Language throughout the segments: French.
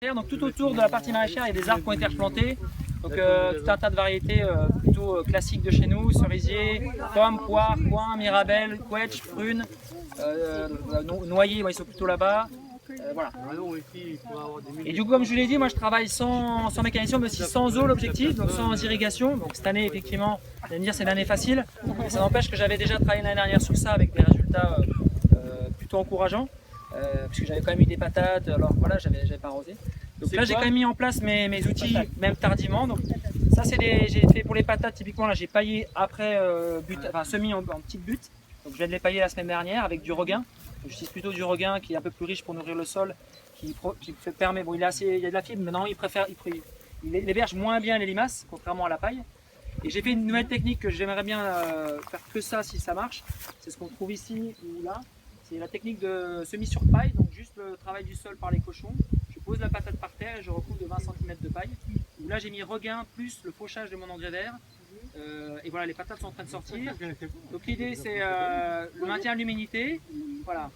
Donc tout autour de la partie maraîchère, il y a des arbres qui ont été replantés. Donc tout un tas de variétés plutôt classiques de chez nous, cerisier, pommes, poires, coing, mirabelle, quetch, prunes, noyer, ils sont plutôt là-bas. Voilà. Et du coup, comme je vous l'ai dit, moi je travaille sans mécanisation, mais aussi sans eau l'objectif, donc sans irrigation. Donc cette année, effectivement, vous allez me dire c'est une année facile, mais ça n'empêche que j'avais déjà travaillé l'année dernière sur ça avec des résultats plutôt encourageants. Parce que j'avais quand même eu des patates, alors voilà, j'avais pas arrosé. Donc là j'ai quand même mis en place mes outils, même tardivement. Donc ça j'ai fait pour les patates typiquement, là j'ai paillé après semis en petite butte. Donc je viens de les pailler la semaine dernière avec du regain. J'utilise plutôt du regain qui est un peu plus riche pour nourrir le sol, qui permet, bon il y a de la fibre, mais non il héberge moins bien les limaces, contrairement à la paille. Et j'ai fait une nouvelle technique que j'aimerais bien faire que ça si ça marche. C'est ce qu'on trouve ici ou là. C'est la technique de semis sur paille, donc juste le travail du sol par les cochons. Je pose la patate par terre et je recouvre de 20 cm de paille. Où là j'ai mis regain plus le fauchage de mon engrais vert. Et voilà, les patates sont en train de sortir. Donc l'idée c'est le maintien de l'humidité. Voilà.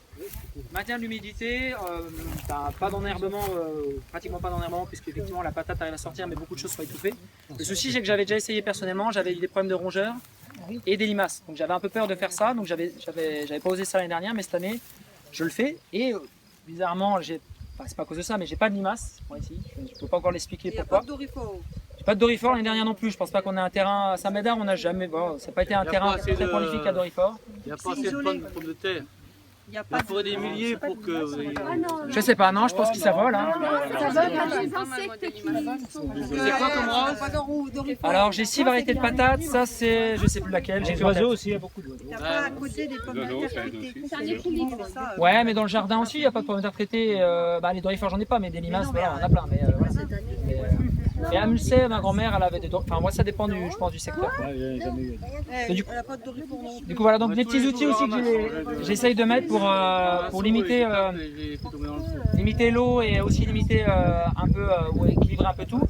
Maintien de l'humidité, pas d'enherbement, pratiquement pas d'enherbement, puisque effectivement la patate arrive à sortir, mais beaucoup de choses sont étouffées. Le souci c'est que j'avais déjà essayé personnellement, j'avais eu des problèmes de rongeurs et des limaces. Donc j'avais un peu peur de faire ça, donc j'avais pas osé ça l'année dernière, mais cette année je le fais. Et bizarrement, c'est pas à cause de ça, mais j'ai pas de limaces. Bon, ici, je ne peux pas encore l'expliquer pourquoi. J'ai pas de dorifort l'année dernière non plus. Je pense pas qu'on ait un terrain à Saint-Médard, on n'a jamais. Bon, ça n'a pas été un terrain très prolifique à dorifort. Il n'y a pas assez de pommes de terre. Il faudrait des milliers pour que... Je sais pas, non, je pense que ça vole. Hein. C'est quoi comme race? Alors j'ai 6 variétés de patates, ça c'est, je sais plus laquelle. J'ai Les oiseaux aussi, il y a beaucoup d'oiseaux. T'as pas à côté des pommes de terre. Ouais, mais dans le jardin aussi, il n'y a pas de pommes de terre traitées. Les dorifores, j'en ai pas, mais des limaces, voilà, on a plein. Mais, voilà. Et à Mulsey, ma grand-mère, elle avait des dorifores. Enfin, moi, ça dépend je pense, du secteur. Elle a pas de dorifort non plus. Du coup, voilà, donc des petits outils aussi que j'essaye de mettre pour limiter l'eau et aussi limiter un peu, ou équilibrer un peu tout.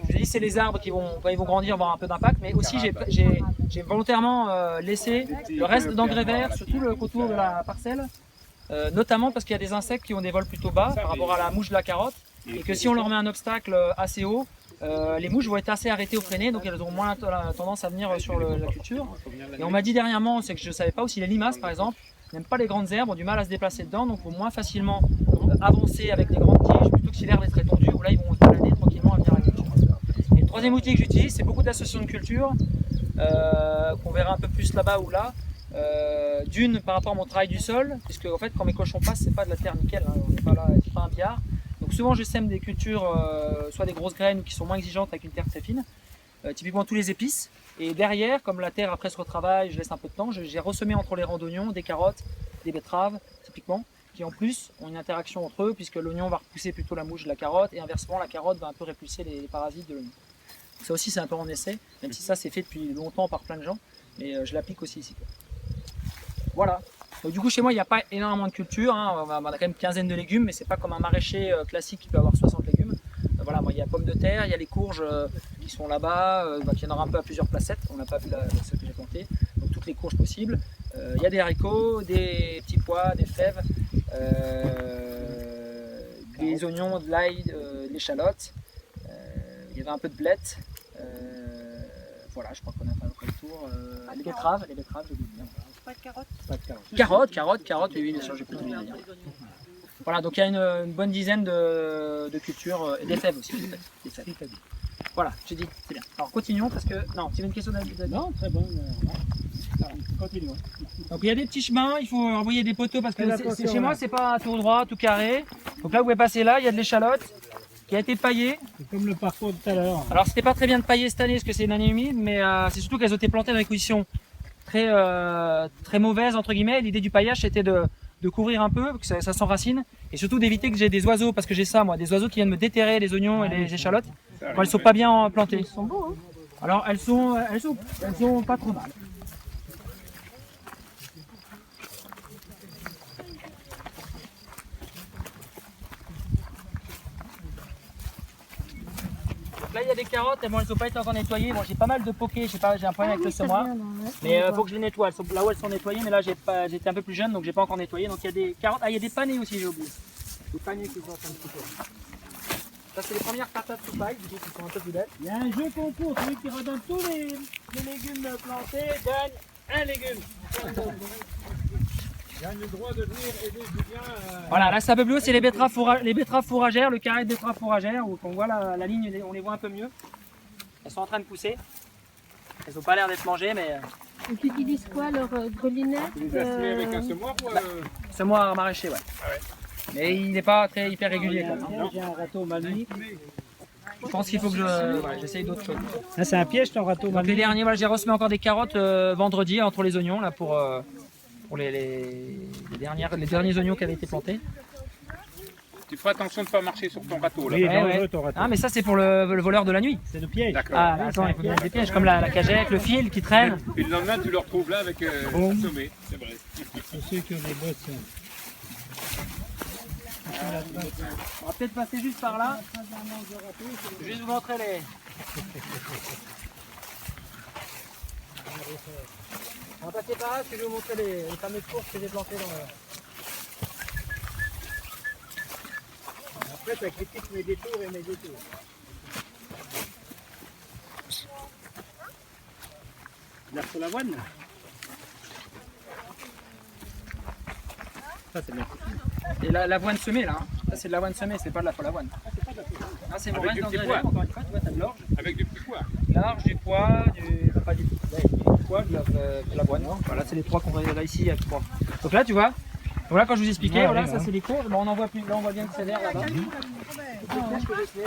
Je dis, c'est les arbres qui vont grandir, avoir un peu d'impact, mais aussi j'ai volontairement laissé le reste d'engrais verts sur tout le contour de la parcelle, notamment parce qu'il y a des insectes qui ont des vols plutôt bas par rapport à la mouche de la carotte, et que si on leur met un obstacle assez haut, les mouches vont être assez arrêtées au freiné, donc elles auront moins tendance à venir sur la culture. Et on m'a dit dernièrement, c'est que je ne savais pas aussi, les limaces par exemple, n'aiment pas les grandes herbes, ont du mal à se déplacer dedans, donc vont moins facilement avancer avec les grandes tiges, plutôt que si l'herbe est très tendue, où là ils vont se balader tranquillement à venir à la culture. Et le troisième outil que j'utilise, c'est beaucoup d'associations de culture, qu'on verra un peu plus là-bas ou là. D'une par rapport à mon travail du sol, puisque en fait quand mes cochons passent, c'est pas de la terre nickel, hein, on n'est pas là, c'est pas un billard. Donc souvent je sème des cultures, soit des grosses graines ou qui sont moins exigeantes avec une terre très fine, typiquement tous les épices. Et derrière, comme la terre après se retravaille, je laisse un peu de temps, j'ai ressemé entre les rangs d'oignons, des carottes, des betteraves typiquement, qui en plus ont une interaction entre eux, puisque l'oignon va repousser plutôt la mouche de la carotte, et inversement la carotte va un peu répulser les parasites de l'oignon. Ça aussi c'est un peu en essai, même si ça c'est fait depuis longtemps par plein de gens, mais je l'applique aussi ici. Voilà. Donc du coup chez moi il n'y a pas énormément de culture, hein. On a quand même une quinzaine de légumes, mais c'est pas comme un maraîcher classique qui peut avoir 60 légumes. Voilà, moi il y a pommes de terre, il y a les courges qui sont là-bas, il y en aura un peu à plusieurs placettes, on n'a pas vu celle que j'ai plantée, donc toutes les courges possibles. Il y a des haricots, des petits pois, des fèves, des oignons, de l'ail, de l'échalote, il y avait un peu de blettes. Voilà, je crois qu'on a fait un peu le tour. Les betteraves, j'ai dit bien. Pas de carottes. Pas de Carottes, oui, bien sûr, j'ai plus de dire. Voilà, donc il y a une bonne dizaine de cultures, et des fèves aussi. Des fèves. Voilà, j'ai dit, c'est bien. Alors continuons parce que. Non, tu avais une question d'habitude. Non, très bon. Continuons. Donc il y a des petits chemins, il faut envoyer des poteaux parce que chez moi c'est pas tout droit, tout carré. Donc là vous pouvez passer là, il y a de l'échalote qui a été paillée. C'est comme le parcours de tout à l'heure. Alors c'était pas très bien de pailler cette année parce que c'est une année humide, mais c'est surtout qu'elles ont été plantées dans des conditions très mauvaises entre guillemets. L'idée du paillage c'était de couvrir un peu, que ça s'enracine, et surtout d'éviter que j'ai des oiseaux, parce que j'ai ça moi, des oiseaux qui viennent me déterrer les oignons et les échalotes quand elles sont pas bien plantées. Ils sont beaux, hein. Alors elles sont pas trop mal. Là il y a des carottes, elles n'ont pas été encore nettoyées. Bon, j'ai pas mal de pokés, j'ai un problème avec le semoir. Mais il faut que je les nettoie. Là où elles sont nettoyées, mais là j'étais un peu plus jeune donc j'ai pas encore nettoyé. Donc il y a des carottes. Ah, il y a des panais aussi, j'ai oublié. Des panais qui sortent un petit peu. Ça, c'est les premières patates sous paille, du coup, qui sont un peu plus belles. Il y a un jeu concours, celui qui redonne tous les légumes plantés gagne un légume. Gagne le droit de venir aider Julien. Voilà, là, c'est un peu plus haut, c'est les betteraves, fourragères, le carré de betteraves fourragères, où on voit la ligne, on les voit un peu mieux. Elles sont en train de pousser. Elles n'ont pas l'air d'être mangées, mais... Et tu utilises quoi, leur grelinette Tu les as semés avec un semoir ou Semoir maraîcher, ouais. Mais il n'est pas très hyper régulier. Quoi. J'ai un râteau mal mis. Je pense qu'il faut que j'essaye d'autres choses. Là, c'est un piège ton râteau mal Donc, les mis. derniers, voilà, j'ai ressemé encore des carottes vendredi entre les oignons, là, pour les derniers oignons qui avaient été plantés. Tu feras attention de ne pas marcher sur ton râteau là. Oui, Ouais, dangereux ouais. ton râteau. Ah, mais ça, c'est pour le voleur de la nuit. C'est le piège. D'accord. Ah, attends, il faut mettre des pièges, comme la cagette, le fil qui traîne. Et le lendemain, tu le retrouves là avec Boum. assommé. C'est vrai. Pour ceux qui ont des bosses. On va peut-être passer juste par là. Je vais juste vous montrer les... On va passer par là, parce que je vais vous montrer les fameuses courses que j'ai plantées dans le... Après, ça critique mes détours et mes détours. Là, pour l'avoine. Ça, c'est bien. Et l'avoine semée là, hein. Ça c'est de l'avoine semée, c'est pas de la folle avoine. Ah, c'est mon Avec reste du dans petit le pois. encore une fois, tu vois, t'as de l'orge. Avec du petit pois. L'orge, du pois, pas du pois, de l'avoine. Voilà, c'est les trois qu'on voit là ici, il y a trois. Donc là, tu vois, voilà quand je vous expliquais, Ouais, voilà, ouais, ça ouais. c'est les courges, bon, on en voit plus, là on voit bien que c'est vert là-bas. Toutes les flèches que j'ai semées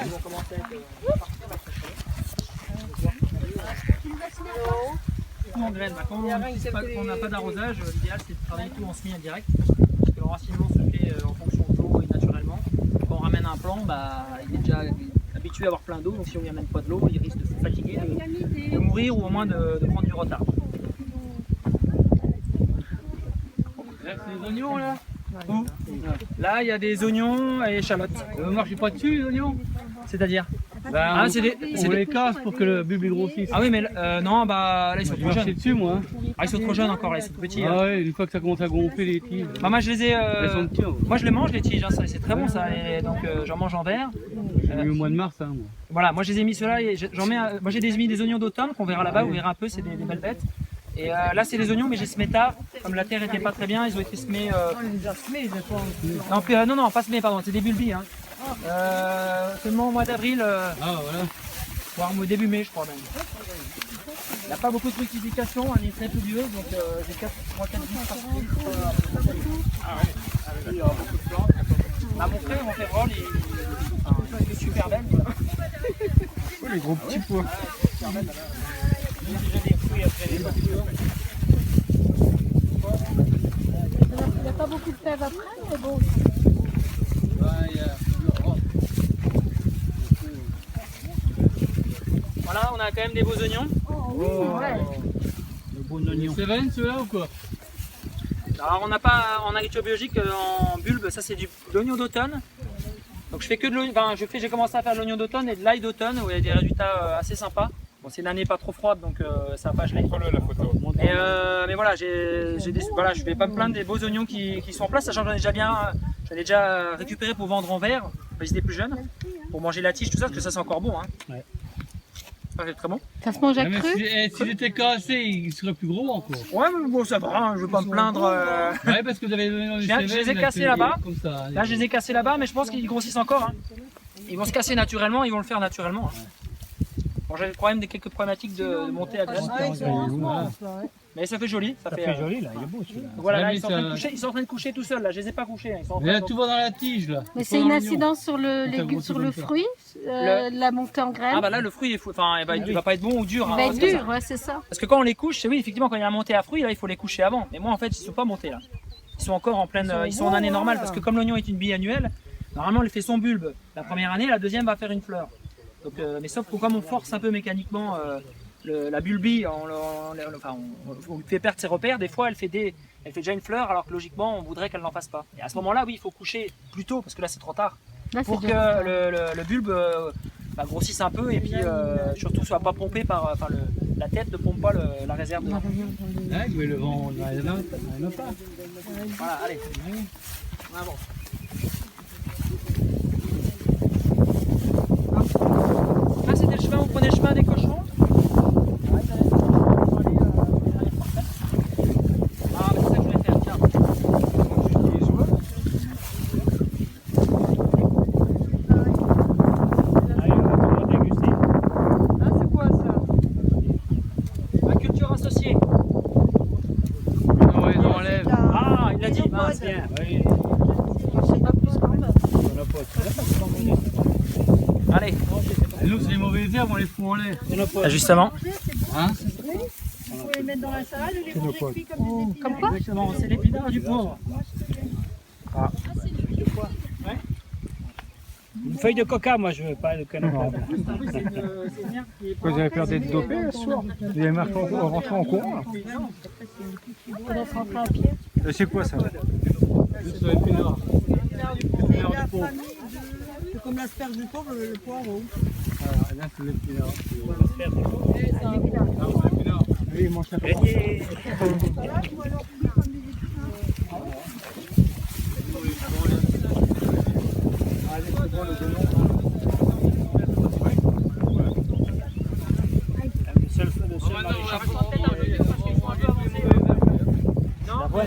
qui vont commencer à être partir la prochaine. Tout en graines. Bah, quand on n'a pas d'arrosage, l'idéal c'est de travailler tout en semis indirect. Parce que le racinement se fait en fonction de l'eau et naturellement. Quand on ramène un plant, bah, il est déjà habitué à avoir plein d'eau, donc si on lui amène pas de l'eau, il risque de se fatiguer, de mourir ou au moins de prendre du retard. Là, c'est les oignons là. Où Là, il y a des oignons et échalotes. Ne marchez pas dessus les oignons. C'est-à-dire Bah, c'est des... on les casse pour que le bulbe grossisse. Ah oui, mais non, bah là ils sont J'ai trop marché jeunes. dessus moi. Ah, ils sont trop jeunes encore, là, ils sont tout petits. Ah ouais, une fois que ça commence à gonfler les tiges. Bah, moi je les ai. Elles sont petites. Moi je les mange les tiges, hein, c'est très bon ça. Et donc j'en mange en verre. J'ai mis au mois de mars hein, moi. Voilà, moi je les ai mis ceux-là et j'en mets. Moi j'ai mis des oignons d'automne qu'on verra là-bas, vous verrez un peu, c'est des belles bêtes. Et là c'est les oignons, mais j'ai semé tard, comme la terre était pas très bien, ils ont été semés. Non, non, pas semés, pardon, c'est des bulbis. Hein. Seulement au mois d'avril, Ah voilà. voire au début mai, je crois même. Il n'y a pas beaucoup de fructification, elle est très pluvieuse, donc j'ai 3-4 jours par semaine. Il y aura beaucoup de plantes. Bah, mon frère, il est super belle. Oh, les gros petits pois. Il n'y a pas beaucoup de fèves après, mais bon. Voilà, on a quand même des beaux oignons. Ouais. Le bon oignon. C'est vaine ceux-là ou quoi? Alors on n'a pas en agriculture biologique en bulbe, ça c'est de l'oignon d'automne. Donc je fais que de l'oignon, enfin, j'ai commencé à faire de l'oignon d'automne et de l'ail d'automne où il y a des résultats assez sympas. Bon, c'est une année pas trop froide donc ça va pas geler. Prends-le la photo. Mais voilà, voilà, je vais pas me plaindre des beaux oignons qui sont en place, sachant que j'en ai déjà récupéré pour vendre en verre, quand ils étaient plus jeunes, pour manger la tige, tout ça, parce que ça c'est encore bon. Hein. Ouais. Ça c'est très bon. Ça se mange à Ah, mais cru. s'il était cassé, il serait plus gros encore. Ouais, mais bon, ça va, hein, je veux pas me plaindre. Ouais, parce que vous avez donné dans les Je les ai cassés là-bas. Comme ça. Là, je les ai cassés là-bas, mais je pense qu'ils grossissent encore. Hein. Ils vont se casser naturellement, ils vont le faire naturellement. Hein. Bon, j'ai quand même quelques problématiques de montée à graines. Mais ça fait joli. Ça fait joli là, il est beau celui-là. Donc voilà, là, Ouais, mais ils sont en train de coucher tout seuls. Là, je les ai pas couchés. Hein. Ils sont en Mais train là, de- tout va dans la tige là. Mais Tout c'est va une dans l'oignon. incidence sur le Ça légume, grossit sur le comme ça. fruit, la montée en graines. Ah bah là, le fruit, il va pas être bon ou dur. Il hein, va être parce que ça- dur, ouais, c'est ça. Parce que quand on les couche, c'est oui, effectivement, quand il y a la montée à fruits, là, il faut les coucher avant. Mais moi, en fait, ils sont pas montés là. Ils sont encore en pleine, ils sont en année normale parce que comme l'oignon est une bille annuelle, normalement, il fait son bulbe la première année, la deuxième va faire une fleur. Donc, mais sauf que comme on force un peu mécaniquement la bulbie, on lui fait perdre ses repères. Des fois, elle fait déjà une fleur, alors que logiquement, on voudrait qu'elle n'en fasse pas. Et à ce moment-là, oui, il faut coucher plus tôt parce que là, c'est trop tard. Là, c'est Pour que bien. le bulbe grossisse un peu et puis surtout soit pas pompé par, la tête ne pompe pas la réserve. Ouais, mais le vent, on n'arrive pas. Voilà, allez, on avance. Allez. Nous, c'est les mauvaises herbes, on les fout en l'air. Justement. Hein? Vous pouvez les mettre dans la salade ou les manger cuits comme des épinards. Comme quoi? Exactement, c'est l'épinard du pauvre. Une feuille de coca, moi, je veux pas le canon. Vous avez peur d'être dopé ce soir? Vous avez marqué rentrer en courant? On laisse rentrer à pied. C'est quoi ça? C'est l'épinard. C'est la famille de... C'est comme l'asperge du pauvre, le poireau. Voilà, là, c'est l'épinard. Oui, il mange ça.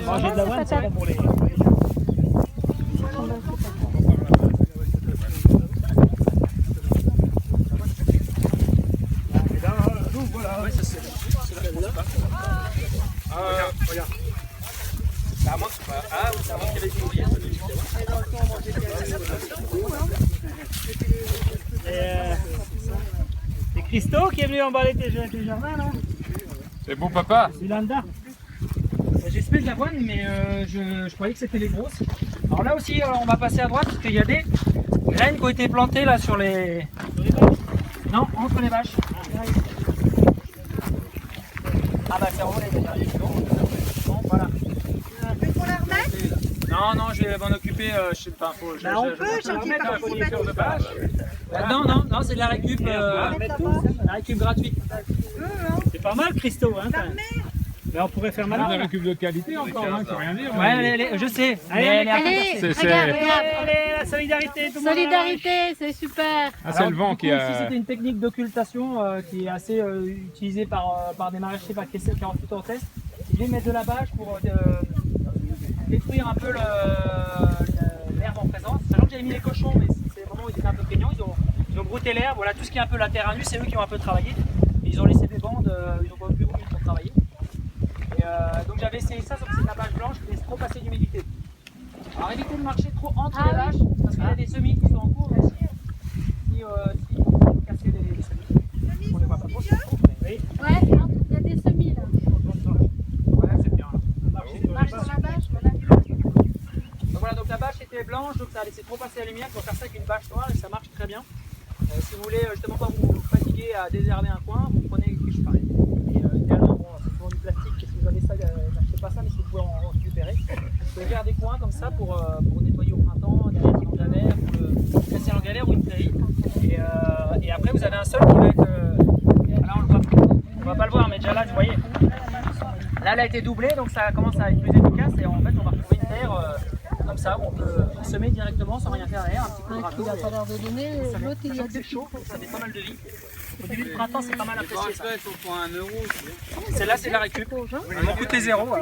Manger de l'avoine, c'est bon pour les... C'est Christo qui est venu emballer tes jardins, là? C'est bon papa? C'est Landa. J'ai semé de l'avoine, mais je croyais que c'était les grosses. Alors là aussi, on va passer à droite parce qu'il y a des graines qui ont été plantées là sur les... Non, entre les vaches. Ah bah c'est envolé déjà. Bon, voilà. Mais pour la remettre, Non, je vais m'en occuper, je sais pas. on peut, chacun participe de vache. Non, c'est de la récup, la récup gratuite. C'est pas mal, Christo, hein, quand même. Mais on pourrait faire On a malin. une récup de qualité encore, hein, faut rien dire. Ouais, je sais. Allez, mais elle est Allez, C'est- regarde, c'est- regarde. Allez, la solidarité, tout le monde. Solidarité, c'est super. Ah, c'est le vent qui Ici, a... c'était une technique d'occultation qui est assez utilisée par des maraîchers par 48 en test. Ils viennent mettre de la bâche pour détruire un peu l'herbe en présence. Sachant que j'avais mis les cochons, mais c'est vraiment, ils étaient un peu craignants. Ils ont brouté l'herbe, voilà, tout ce qui est un peu la terre à nu, c'est eux qui ont un peu travaillé. Et ils ont laissé des bandes, ils n'ont pas plus voulu pour travailler. Et donc j'avais essayé ça, sauf que c'est de la bâche blanche qui laisse trop passer d'humidité. Alors évitez de marcher trop entre les vaches, parce qu'il y a des semis qui sont en cours, mais si vous cassez des semis, on les voit pas trop. Ouais, il y a des semis là. Ouais, c'est bien. Marche sur la bâche, voilà. Donc voilà, donc la bâche était blanche, donc ça a laissé trop passer la lumière. Pour faire ça avec une bâche noire et ça marche très bien. Si vous voulez justement pas vous fatiguer à désherber un coin, vous prenez quelque chose pareil. Et idéalement, bon, c'est souvent du plastique, si vous avez ça, n'achetez pas ça, mais si vous pouvez en récupérer. Vous pouvez faire des coins comme ça pour nettoyer au printemps, derrière un galère, pour casser en galère ou une prairie. Et après vous avez un sol qui va être... là on va pas le voir, mais déjà là, vous voyez. Là elle a été doublée, donc ça commence à être plus efficace et en fait on va retrouver une terre comme ça, où on peut semer directement sans rien faire derrière, un petit peu de Il râteau. n'a pas l'air de donner, l'autre il y a C'est chaud, ça fait pas mal de vie. Au début du printemps, c'est pas mal apprécié ça. Pour 1 euro. Celle-là, c'est la récup. Elle m'en coûtait 0.